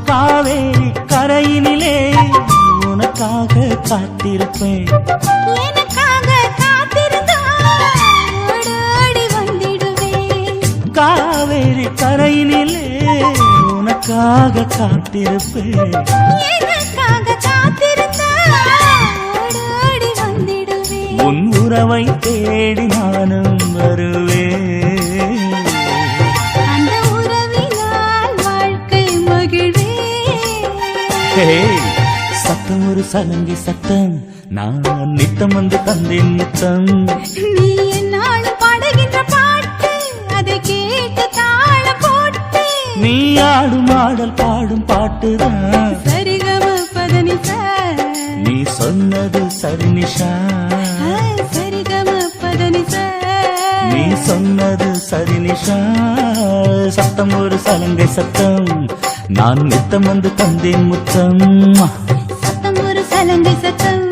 காவேரி கரையினிலே உனக்காக காத்திருப்பேன். எனக்காக காத்திருந்தால் ஓடோடி வந்திடுவேன். காவேரி கரையினிலே உனக்காக காத்திருப்பேன். எனக்காக காத்திருந்தால் ஓடோடி வந்திடுவேன். உன் உறவை தேடி நானும் வருவேன். அந்த உறவினால் வாழ்க்கை மகிழ்வே. சத்தம் ஒரு சலங்கை சத்தம், நான் நித்தம் வந்து தந்தேன் முத்தம். நீ என்னாலும் பாடுகின்ற பாட்டு, அதை கேட்டு தாள போட்டு. நீ ஆடும் ஆடல் பாடும் பாட்டுதான் சரிகம பதனிசா. நீ சொன்னது சரி நிஷா. சரிகம பதனிசா. நீ சொன்னது சரி நிஷா. சத்தம் ஒரு சலங்கை சத்தம், நான் நித்தம் வந்து தந்தேன் முத்தம். சத்தம் ஒரு சலங்கை சத்தம்.